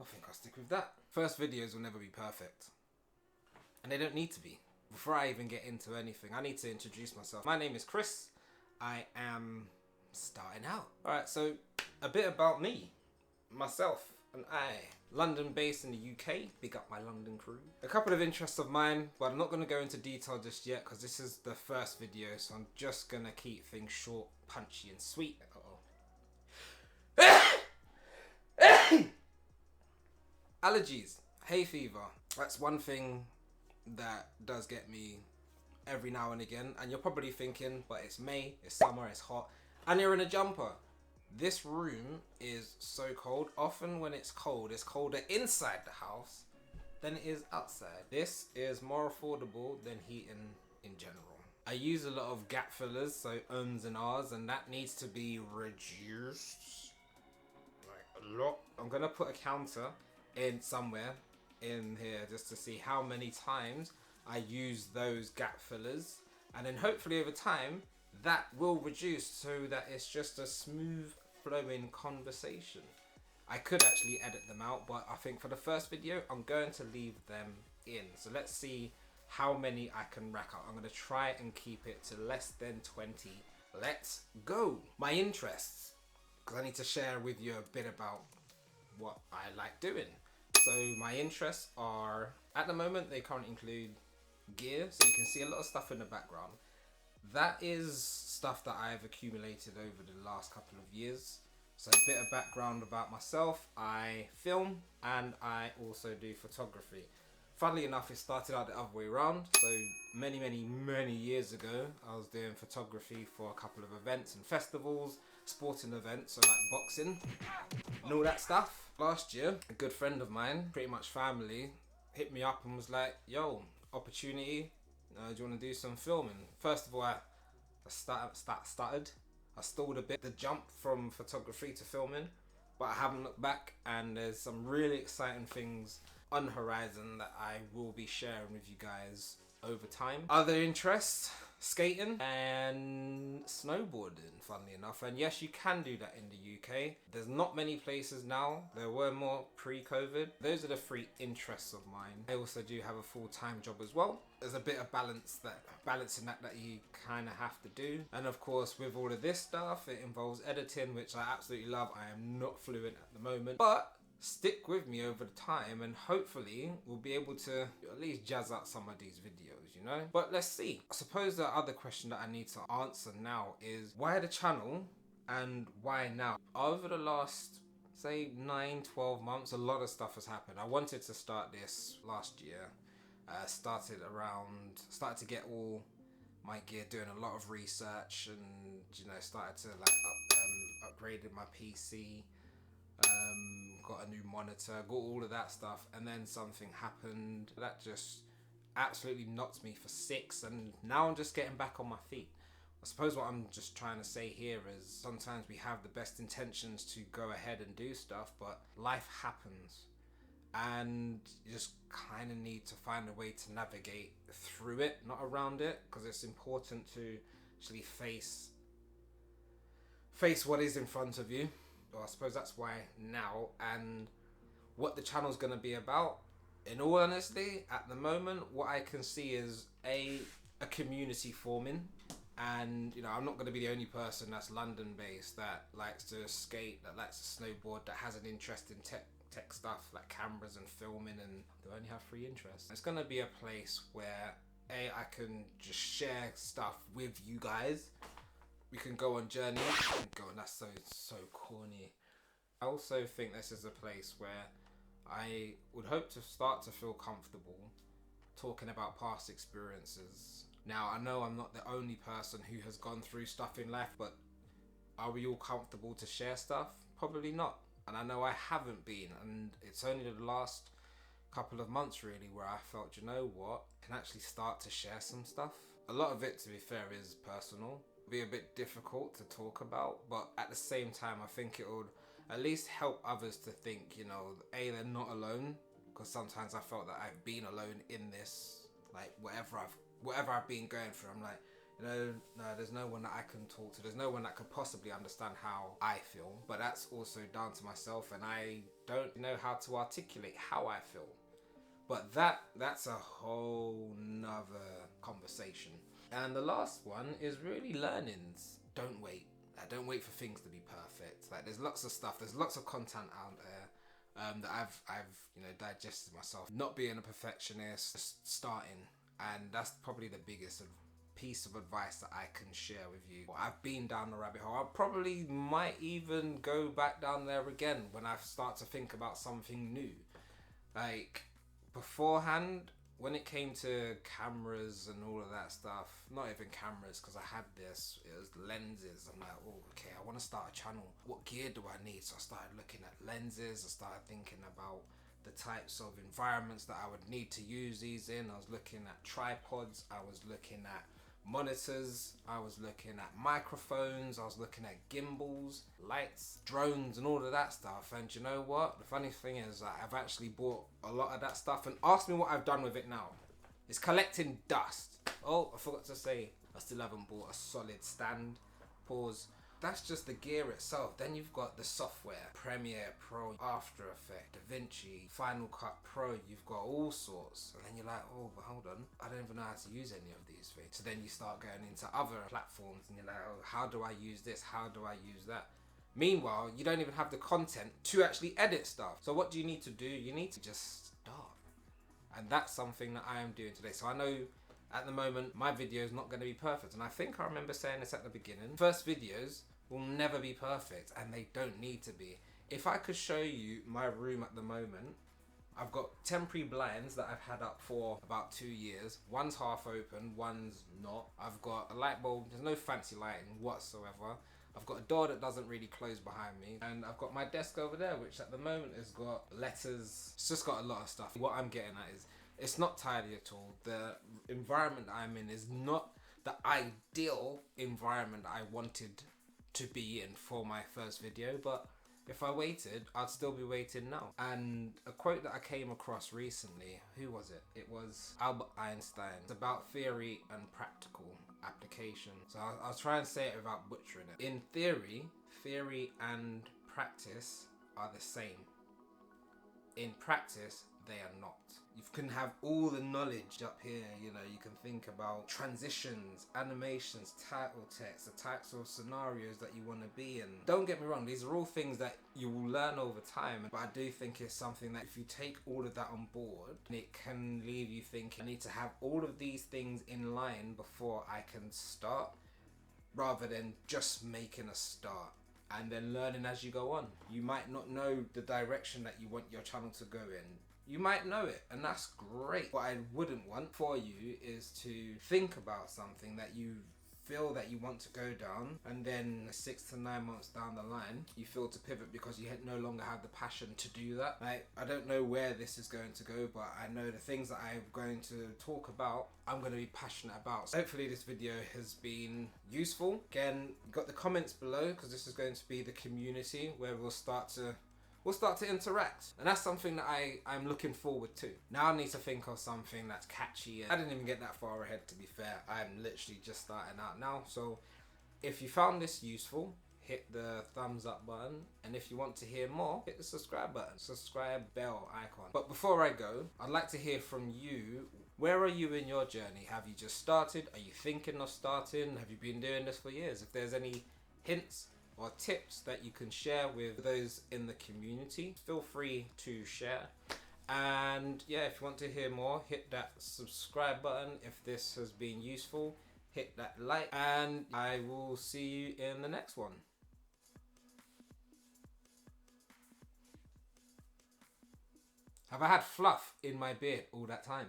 I think I'll stick with that. First videos will never be perfect. And they don't need to be. Before I even get into anything, I need to introduce myself. My name is Chris. I am starting out. Alright, so a bit about me. Myself and I. London based in the UK. Big up my London crew. A couple of interests of mine, but I'm not going to go into detail just yet because this is the first video, so I'm just going to keep things short, punchy and sweet. Allergies, hay fever. That's one thing that does get me every now and again. And you're probably thinking, but it's May, it's summer, it's hot, and you're in a jumper. This room is so cold. Often when it's cold, it's colder inside the house than it is outside. This is more affordable than heating in general. I use a lot of gap fillers, so ums and ahs, and that needs to be reduced. Like a lot. I'm gonna put a counter in somewhere in here just to see how many times I use those gap fillers, and then hopefully over time that will reduce so that it's just a smooth flowing conversation. I could actually edit them out, but I think for the first video I'm going to leave them in. So let's see how many I can rack up. I'm going to try and keep it to less than 20. Let's go. My interests, because I need to share with you a bit about what I like doing. So my interests are, at the moment they currently include gear, so you can see a lot of stuff in the background. That is stuff that I've accumulated over the last couple of years. So a bit of background about myself: I film and I also do photography. Funnily enough, it started out the other way around. So many years ago, I was doing photography for a couple of events and festivals, sporting events, so like boxing and all that stuff. Last year, a good friend of mine, pretty much family, hit me up and was like, yo, opportunity, do you want to do some filming? First of all, I stuttered. I stalled a bit the jump from photography to filming, but I haven't looked back, and there's some really exciting things on the horizon that I will be sharing with you guys over time. Other interests: skating and snowboarding, funnily enough. And yes, you can do that in the UK. There's not many places now. There were more pre-COVID. Those are the three interests of mine. I also do have a full-time job as well. There's a bit of balancing that you kind of have to do. And of course, with all of this stuff, it involves editing, which I absolutely love. I am not fluent at the moment, but stick with me over the time and hopefully we'll be able to at least jazz out some of these videos, you know? But let's see. I suppose the other question that I need to answer now is why the channel and why now? Over the last, say, 9-12 months, a lot of stuff has happened. I wanted to start this last year. Started to get all my gear, doing a lot of research, and you know, started to like upgraded my PC. Got a new monitor, got all of that stuff, and then something happened that just absolutely knocked me for six, and now I'm just getting back on my feet. I suppose what I'm just trying to say here is sometimes we have the best intentions to go ahead and do stuff, but life happens and you just kind of need to find a way to navigate through it, not around it, because it's important to actually face what is in front of you. I suppose that's why now, and what the channel's going to be about. In all honesty, at the moment, what I can see is a community forming, and you know, I'm not going to be the only person that's London based that likes to skate, that likes to snowboard, that has an interest in tech stuff like cameras and filming, and they only have 3 interests. It's going to be a place where I can just share stuff with you guys. We can go on journeys. That's so corny. I also think this is a place where I would hope to start to feel comfortable talking about past experiences. Now, I know I'm not the only person who has gone through stuff in life, but are we all comfortable to share stuff? Probably not. And I know I haven't been, and it's only the last couple of months really where I felt, you know what, I can actually start to share some stuff. A lot of it, to be fair, is personal. Be a bit difficult to talk about, but at the same time I think it would at least help others to think, you know, they're not alone, because sometimes I felt that I've been alone in this, like whatever I've been going through. I'm like, You know, no, there's no one that I can talk to. There's no one that could possibly understand how I feel. But that's also down to myself, and I don't know how to articulate how I feel. But that's a whole nother conversation. And the last one is really learnings. Don't wait. Don't wait for things to be perfect. Like there's lots of stuff. There's lots of content out there that I've digested myself. Not being a perfectionist, just starting, and that's probably the biggest piece of advice that I can share with you. I've been down the rabbit hole. I probably might even go back down there again when I start to think about something new. Like beforehand, when it came to cameras and all of that stuff, not even cameras because I had this, it was lenses. I'm like, oh, okay, I want to start a channel. What gear do I need? So I started looking at lenses. I started thinking about the types of environments that I would need to use these in. I was looking at tripods. I was looking at monitors, I was looking at microphones, I was looking at gimbals, lights, drones and all of that stuff. And you know what? The funny thing is that I've actually bought a lot of that stuff, and ask me what I've done with it now. It's collecting dust. Oh, I forgot to say, I still haven't bought a solid stand. Pause. That's just the gear itself. Then you've got the software, Premiere Pro, After Effects, DaVinci, Final Cut Pro. You've got all sorts. And then you're like, oh, but hold on, I don't even know how to use any of these things. So then you start going into other platforms and you're like, oh, how do I use this? How do I use that? Meanwhile, you don't even have the content to actually edit stuff. So what do you need to do? You need to just start. And that's something that I am doing today. So I know at the moment, my video is not going to be perfect. And I think I remember saying this at the beginning. First videos will never be perfect, and they don't need to be. If I could show you my room at the moment, I've got temporary blinds that I've had up for about 2 years. One's half open, one's not. I've got a light bulb. There's no fancy lighting whatsoever. I've got a door that doesn't really close behind me. And I've got my desk over there, which at the moment has got letters. It's just got a lot of stuff. What I'm getting at is, it's not tidy at all. The environment I'm in is not the ideal environment I wanted to be in for my first video, but if I waited, I'd still be waiting now. And a quote that I came across recently, who was it? It was Albert Einstein. It's about theory and practical application. So I'll try and say it without butchering it. In theory, theory and practice are the same. In practice, they are not. You can have all the knowledge up here, you know, you can think about transitions, animations, title text, the types of scenarios that you want to be in. Don't get me wrong, these are all things that you will learn over time, but I do think it's something that if you take all of that on board, it can leave you thinking, I need to have all of these things in line before I can start, rather than just making a start and then learning as you go on. You might not know the direction that you want your channel to go in. You might know it, and that's great. What I wouldn't want for you is to think about something that you feel that you want to go down, and then 6 to 9 months down the line, you feel to pivot because you no longer have the passion to do that. Like, I don't know where this is going to go, but I know the things that I'm going to talk about, I'm going to be passionate about. So hopefully this video has been useful. Again, got the comments below, because this is going to be the community where we'll start to interact, and that's something that I'm looking forward to. Now I need to think of something that's catchy, and I didn't even get that far ahead, to be fair. I'm literally just starting out now. So if you found this useful, hit the thumbs up button, and if you want to hear more, hit the subscribe button, subscribe bell icon. But before I go, I'd like to hear from you. Where are you in your journey? Have you just started? Are you thinking of starting? Have you been doing this for years? If there's any hints or tips that you can share with those in the community, feel free to share. And yeah, if you want to hear more, hit that subscribe button. If this has been useful, hit that like, and I will see you in the next one. Have I had fluff in my beard all that time?